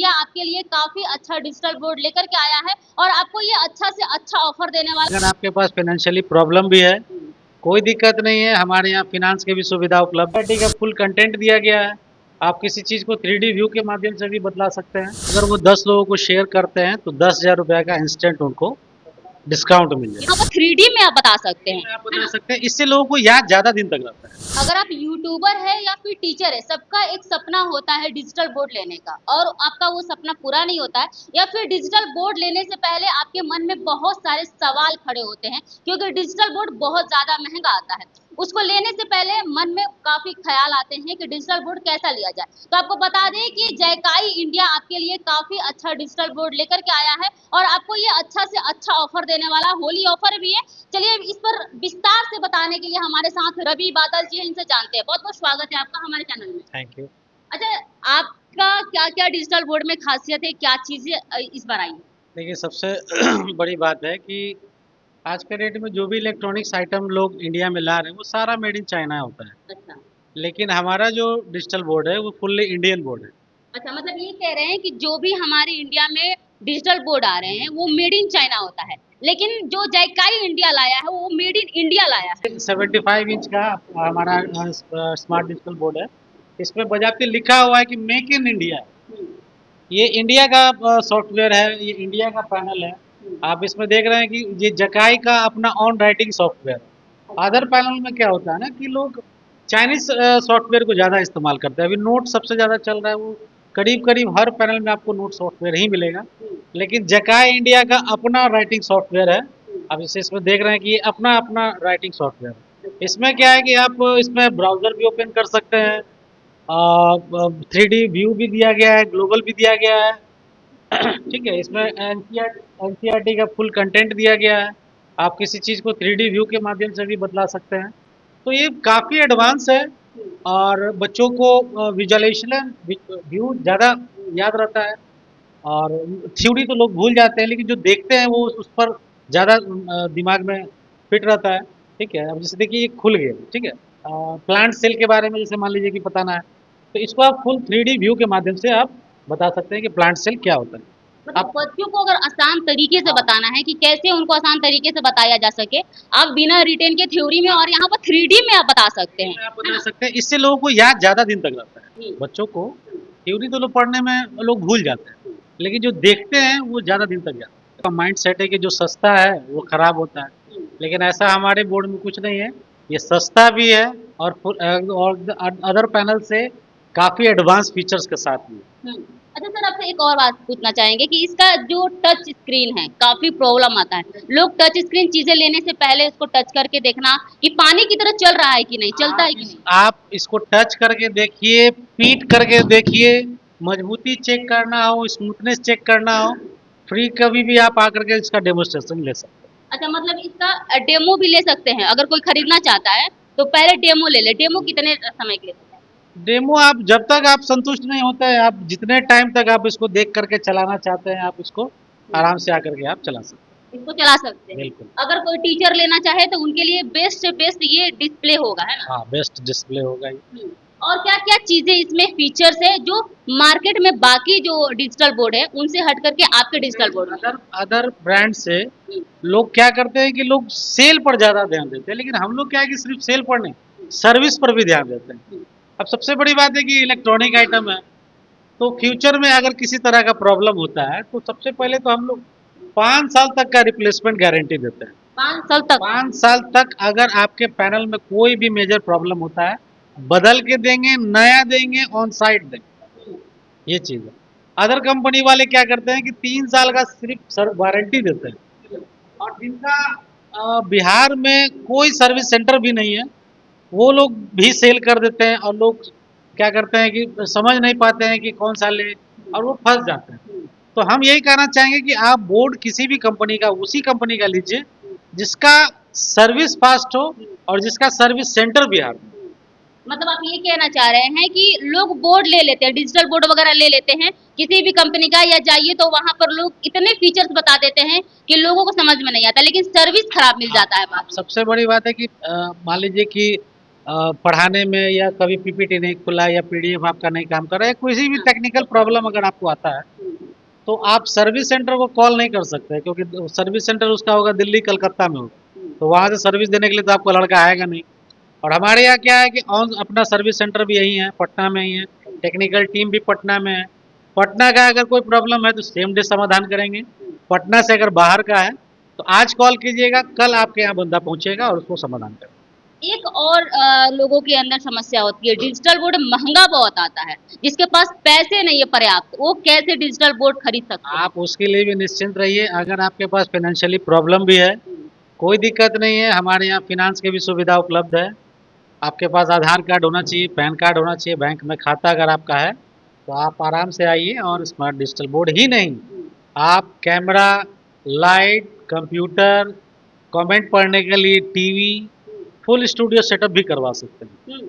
India आपके लिए काफी अच्छा डिजिटल बोर्ड लेकर के आया है और आपको ये अच्छा से अच्छा ऑफर देने वाला अगर आपके पास फाइनेंशियली प्रॉब्लम भी है, कोई दिक्कत नहीं है। हमारे यहाँ फाइनेंस की भी सुविधा उपलब्ध है। टी का फुल कंटेंट दिया गया है। आप किसी चीज़ को 3D व्यू के माध्यम से भी बदला सकते हैं। अगर वो 10 लोगों को शेयर करते हैं तो 10,000 रुपये का इंस्टेंट उनको डिस्काउंट मिल यहाँ जाएगा। पर 3D में आप बता सकते हैं, आप है बता ना? सकते हैं, इससे लोगों को याद ज़्यादा दिन तक रहता है। अगर आप यूट्यूबर है या फिर टीचर है, सबका एक सपना होता है डिजिटल बोर्ड लेने का और आपका वो सपना पूरा नहीं होता है या फिर डिजिटल बोर्ड लेने से पहले आपके मन में बहुत सारे सवाल खड़े होते हैं क्योंकि डिजिटल बोर्ड बहुत ज्यादा महंगा आता है। उसको लेने से पहले मन में काफी ख्याल आते हैं कि डिजिटल बोर्ड कैसा लिया जाए। तो आपको बता दें कि जैकाई इंडिया आपके लिए काफी अच्छा डिजिटल बोर्ड लेकर के आया है और आपको ये अच्छा से अच्छा ऑफर देने वाला, होली ऑफर भी है। चलिए इस पर विस्तार से बताने के लिए हमारे साथ रवि बादल जी हैं, इनसे जानते हैं। बहुत बहुत स्वागत है आपका हमारे चैनल में। Thank you. अच्छा, आपका क्या क्या डिजिटल बोर्ड में खासियत है, क्या चीजें इस बार आई हैं? देखिए, सबसे बड़ी बात है कि आज के डेट में जो भी इलेक्ट्रॉनिक्स आइटम लोग इंडिया में ला रहे हैं वो सारा मेड इन चाइना होता है। अच्छा लेकिन हमारा जो डिजिटल बोर्ड है वो फुल्ली इंडियन बोर्ड है। अच्छा, मतलब ये कह रहे हैं कि जो भी हमारे इंडिया में डिजिटल बोर्ड आ रहे हैं वो मेड इन चाइना होता है, लेकिन जो जैकाई इंडिया लाया है वो मेड इन इंडिया लाया है। 75 इंच का हमारा स्मार्ट डिजिटल बोर्ड है। इसमें बजाते लिखा हुआ है कि मेक इन इंडिया। हम्म, ये इंडिया का सॉफ्टवेयर है, ये इंडिया का पैनल है। हम्म, आप इसमें देख रहे हैं कि ये जकाई का अपना ऑन राइटिंग सॉफ्टवेयर है। अदर पैनल में क्या होता है ना कि लोग चाइनीज सॉफ्टवेयर को ज़्यादा इस्तेमाल करते हैं। अभी नोट सबसे ज़्यादा चल रहा है, वो करीब करीब हर पैनल में आपको नोट सॉफ्टवेयर ही मिलेगा। हम्म, लेकिन जकाई इंडिया का अपना राइटिंग सॉफ्टवेयर है। हम्म, अब इसे इसमें देख रहे हैं कि ये अपना अपना राइटिंग सॉफ्टवेयर है। इसमें क्या है कि आप इसमें ब्राउज़र भी ओपन कर सकते हैं। 3D व्यू भी दिया गया है, ग्लोबल भी दिया गया है। ठीक है, इसमें एनसीईआरटी का फुल कंटेंट दिया गया है। आप किसी चीज़ को 3D व्यू के माध्यम से भी बदला सकते हैं। तो ये काफ़ी एडवांस है और बच्चों को विजुअलाइजेशन व्यू ज़्यादा याद रहता है। और थ्योरी तो लोग भूल जाते हैं, लेकिन जो देखते हैं वो उस पर ज़्यादा दिमाग में फिट रहता है। ठीक है, अब जैसे देखिए ये खुल गया। ठीक है, प्लांट सेल के बारे में जैसे मान लीजिए कि पता ना है, तो इसको आप फुल 3D व्यू के माध्यम से आप बता सकते हैं कि प्लांट सेल क्या होता है। मतलब आप बच्चों को अगर आसान तरीके से हाँ, बताना है कि कैसे उनको आसान तरीके से बताया जा सके, आप बिना रिटेन के थ्योरी में और यहाँ पर 3D में आप बता सकते हैं, आप है बता ना? सकते हैं, इससे लोगों को याद ज़्यादा दिन तक रहता है। हम्म, बच्चों को थ्योरी तो लोग पढ़ने में लोग भूल जाते हैं, लेकिन जो देखते हैं वो ज़्यादा दिन तक जाता है। माइंड सेट है कि जो सस्ता है वो खराब होता है, हम्म, लेकिन ऐसा हमारे बोर्ड में कुछ नहीं है। ये सस्ता भी है और अदर पैनल से काफ़ी एडवांस फीचर्स के साथ भी है। हम्म। अच्छा सर, आपसे एक और बात पूछना चाहेंगे कि इसका जो टच स्क्रीन है काफी प्रॉब्लम आता है। लोग टच स्क्रीन चीजें लेने से पहले उसको टच करके देखना कि पानी की तरह चल रहा है कि नहीं, चलता है कि नहीं। आप इसको टच करके देखिए, पीट करके देखिए, मजबूती चेक करना हो, स्मूथनेस चेक करना हो, फ्री कभी भी आप आकर के इसका डेमोस्ट्रेशन ले सकते अच्छा, मतलब इसका डेमो भी ले सकते हैं, अगर कोई खरीदना चाहता है तो पहले डेमो ले ले। डेमो कितने समय के लिए होता है? हैं। डेमो आप जब तक आप संतुष्ट नहीं होते हैं, आप जितने टाइम तक आप इसको देख करके चलाना चाहते हैं, आप इसको आराम से आकर के आप चला सकते इसको चला सकते हैं। हैं। बिल्कुल। अगर कोई टीचर लेना चाहे तो उनके लिए बेस्ट से बेस्ट ये डिस्प्ले होगा, है ना? हाँ, बेस्ट डिस्प्ले होगा ये। हम्म। और क्या क्या चीजें इसमें फीचर्स है जो मार्केट में बाकी जो डिजिटल बोर्ड है उनसे हट करके आपके डिजिटल बोर्ड में है? अदर अदर ब्रांड से हम्म, लोग क्या करते हैं कि लोग सेल पर ज़्यादा ध्यान देते हैं, लेकिन हम लोग क्या है कि सिर्फ सेल पर नहीं, सर्विस पर भी ध्यान देते हैं। हम्म, अब सबसे बड़ी बात है कि इलेक्ट्रॉनिक आइटम है, तो फ्यूचर में अगर किसी तरह का प्रॉब्लम होता है तो सबसे पहले तो हम लोग 5 साल तक का रिप्लेसमेंट गारंटी देते हैं। 5 साल तक। 5 साल तक अगर आपके पैनल में कोई भी मेजर प्रॉब्लम होता है, बदल के देंगे, नया देंगे, ऑन साइट देंगे। ये चीज़ है। अदर कंपनी वाले क्या करते हैं कि 3 साल का सिर्फ सर वारंटी देते हैं, और जिनका बिहार में कोई सर्विस सेंटर भी नहीं है, वो लोग भी सेल कर देते हैं। और लोग क्या करते हैं कि समझ नहीं पाते हैं कि कौन सा ले, और वो फंस जाते हैं। तो हम यही कहना चाहेंगे कि आप बोर्ड किसी भी कंपनी का, उसी कंपनी का लीजिए जिसका सर्विस फास्ट हो और जिसका सर्विस सेंटर बिहार में। मतलब आप ये कहना चाह रहे हैं कि लोग बोर्ड ले लेते हैं, डिजिटल बोर्ड वगैरह ले लेते हैं किसी भी कंपनी का, या जाइए तो वहां पर लोग इतने फीचर्स बता देते हैं कि लोगों को समझ में नहीं आता, लेकिन सर्विस खराब मिल हाँ, जाता है बाद में। सबसे बड़ी बात है कि मान लीजिए कि पढ़ाने में, या कभी पीपीटी नहीं खुला, या पीडीएफ आपका नहीं काम कर रहा है, कोई भी टेक्निकल प्रॉब्लम अगर आपको आता है, तो आप सर्विस सेंटर को कॉल नहीं कर सकते, क्योंकि सर्विस सेंटर उसका होगा दिल्ली कलकत्ता में होगा, तो वहाँ से सर्विस देने के लिए तो आपको लड़का आएगा नहीं। और हमारे यहाँ क्या है कि ऑन अपना सर्विस सेंटर भी यही है, पटना में ही है, टेक्निकल टीम भी पटना में है। पटना का अगर कोई प्रॉब्लम है तो सेम डे समाधान करेंगे। पटना से अगर बाहर का है तो आज कॉल कीजिएगा, कल आपके यहाँ बंदा पहुंचेगा और उसको समाधान करेगा। एक और लोगों के अंदर समस्या होती है, डिजिटल बोर्ड महंगा बहुत आता है, जिसके पास पैसे नहीं है पर्याप्त, वो कैसे डिजिटल बोर्ड खरीद सकते हैं? आप उसके लिए भी निश्चिंत रहिए। अगर आपके पास फाइनेंशियली प्रॉब्लम भी है, कोई दिक्कत नहीं है, हमारे यहाँ फिनांस की भी सुविधा उपलब्ध है। आपके पास आधार कार्ड होना चाहिए, पैन कार्ड होना चाहिए, बैंक में खाता अगर आपका है तो आप आराम से आइए। और स्मार्ट डिजिटल बोर्ड ही नहीं, आप कैमरा, लाइट, कंप्यूटर, कमेंट पढ़ने के लिए टीवी, फुल स्टूडियो सेटअप भी करवा सकते हैं।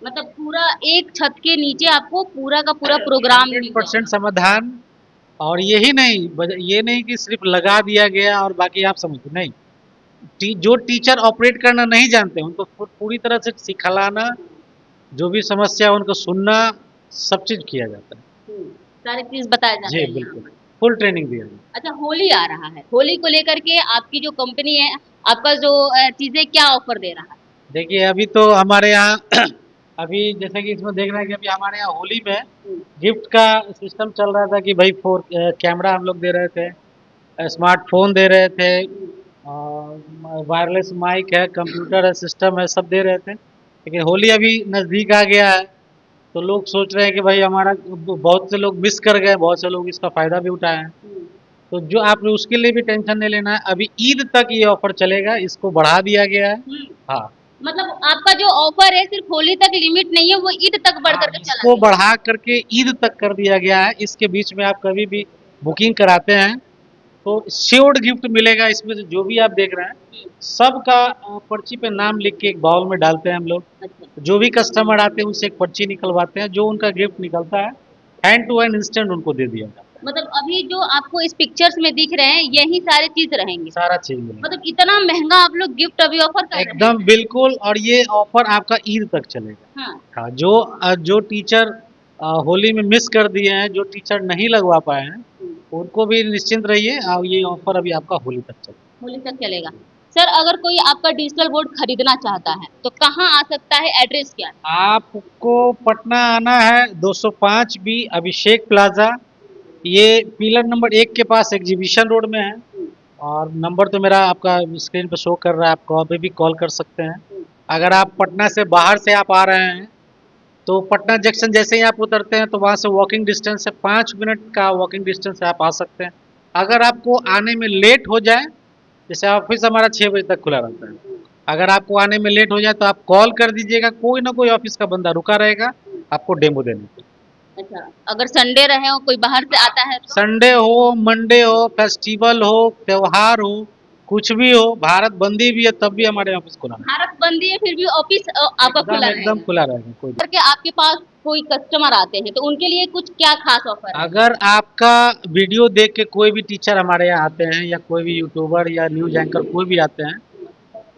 मतलब पूरा एक छत के नीचे आपको पूरा का पूरा प्रोग्राम 100% समाधान। और यही नहीं, ये नहीं कि सिर्फ लगा दिया गया और बाकी आप समझ नहीं। जो टीचर ऑपरेट करना नहीं जानते उनको पूरी तरह से सिखलाना, जो भी समस्या है उनको सुनना, सब चीज किया जाता है। सारी चीज बताया जाता है। जी बिल्कुल, फुल ट्रेनिंग दिया जाता है। अच्छा, होली आ रहा है, होली को लेकर के आपकी जो कंपनी है, आपका जो चीजें क्या ऑफर दे रहा है? देखिए अभी तो हमारे यहाँ अभी जैसे कि इसमें देख रहे हैं कि अभी हमारे यहाँ होली में गिफ्ट का सिस्टम चल रहा था कि भाई कैमरा हम लोग दे रहे थे, स्मार्टफोन दे रहे थे, वायरलेस माइक है, कंप्यूटर है, सिस्टम है, सब दे रहे थे। लेकिन होली अभी नज़दीक आ गया है तो लोग सोच रहे हैं कि भाई हमारा, बहुत से लोग मिस कर गए, बहुत से लोग इसका फ़ायदा भी उठाए हैं। तो जो आपने उसके लिए भी टेंशन नहीं लेना है, अभी ईद तक ये ऑफर चलेगा, इसको बढ़ा दिया गया है। हाँ, मतलब आपका जो ऑफर है सिर्फ होली तक लिमिट नहीं है, वो ईद तक बढ़ करके चला इसको बढ़ा करके ईद तक कर दिया गया है। इसके बीच में आप कभी भी बुकिंग कराते हैं तो श्योर्ड गिफ्ट मिलेगा। इसमें से जो भी आप देख रहे हैं सबका पर्ची पे नाम लिख के एक बाउल में डालते हैं हम लोग। अच्छा। जो भी कस्टमर आते हैं उनसे एक पर्ची निकलवाते हैं, जो उनका गिफ्ट निकलता है हैंड टू हैंड इंस्टेंट उनको दे दिया जाता है। मतलब अभी जो आपको इस पिक्चर्स में दिख रहे हैं यही सारी चीज रहेंगे, सारा चीज मिलेगा। मतलब इतना महंगा आप लोग गिफ्ट अभी ऑफर कर रहे हैं? एकदम बिल्कुल, और ये ऑफर आपका ईद तक चलेगा। हाँ। हाँ, जो टीचर होली में मिस कर दिए हैं, जो टीचर नहीं लगवा पाए हैं, उनको भी निश्चिंत रहिए, और ये ऑफर अभी आपका होली तक चलेगा। होली तक चलेगा। सर, अगर कोई आपका डिजिटल बोर्ड खरीदना चाहता है तो कहाँ आ सकता है, एड्रेस क्या है? आपको पटना आना है, 205 बी अभिषेक प्लाजा, ये पिलर नंबर 1 के पास एग्जीबिशन रोड में है। और नंबर तो मेरा आपका स्क्रीन पर शो कर रहा है, आप कभी भी कॉल कर सकते हैं। अगर आप पटना से बाहर से आप आ रहे हैं तो पटना जंक्शन जैसे ही आप उतरते हैं तो वहाँ से वॉकिंग डिस्टेंस है, 5 मिनट का वॉकिंग डिस्टेंस से आप आ सकते हैं। अगर आपको आने में लेट हो जाए, जैसे ऑफिस हमारा 6 बजे तक खुला रहता है, अगर आपको आने में लेट हो जाए तो आप कॉल कर दीजिएगा, कोई ना कोई ऑफिस का बंदा रुका रहेगा आपको डेमो देने के लिए। अच्छा, अगर संडे रहे हो, कोई बाहर से आता है तो? संडे हो, मंडे हो, फेस्टिवल हो, त्योहार हो, कुछ भी हो, भारत बंदी भी है तब भी हमारे ऑफिस खुला है। भारत बंदी है फिर भी ऑफिस आपका खुला एकदम रहेगा? खुला रहेगा। कोई करके आपके पास कोई कस्टमर आते हैं तो उनके लिए कुछ क्या खास ऑफर है? अगर आपका वीडियो देख के कोई भी टीचर हमारे यहाँ आते हैं, या कोई भी यूट्यूबर या न्यूज एंकर कोई भी आते हैं,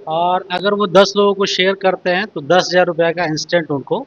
और अगर वो 10 लोगों को शेयर करते हैं तो 10,000 रुपये का इंस्टेंट उनको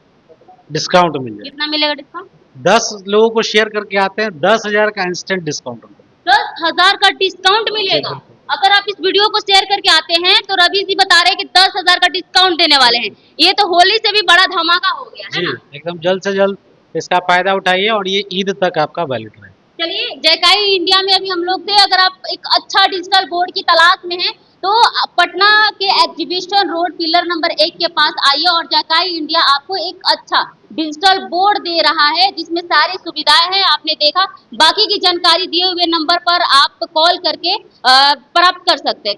डिस्काउंट मिल जाएगा। कितना मिलेगा डिस्काउंट? 10 लोगों को शेयर करके आते हैं, 10,000 का इंस्टेंट डिस्काउंट उनको। 10,000 का डिस्काउंट मिलेगा? अगर आप इस वीडियो को शेयर करके आते हैं तो रवि जी बता रहे हैं कि 10,000 का डिस्काउंट देने वाले हैं। ये तो होली से भी बड़ा धमाका हो गया है जी, ना? एकदम जल्द से जल्द इसका फायदा उठाइए और ये ईद तक आपका वैलिड रहे। चलिए, जयकाई इंडिया में अभी हम लोग थे। अगर आप एक अच्छा डिजिटल बोर्ड की तलाश में हैं तो पटना के एग्जीबिशन रोड पिलर नंबर 1 के पास आइए, और जयकाई इंडिया आपको एक अच्छा डिजिटल बोर्ड दे रहा है जिसमें सारी सुविधाएं हैं। आपने देखा, बाकी की जानकारी दिए हुए नंबर पर आप कॉल करके प्राप्त कर सकते हैं।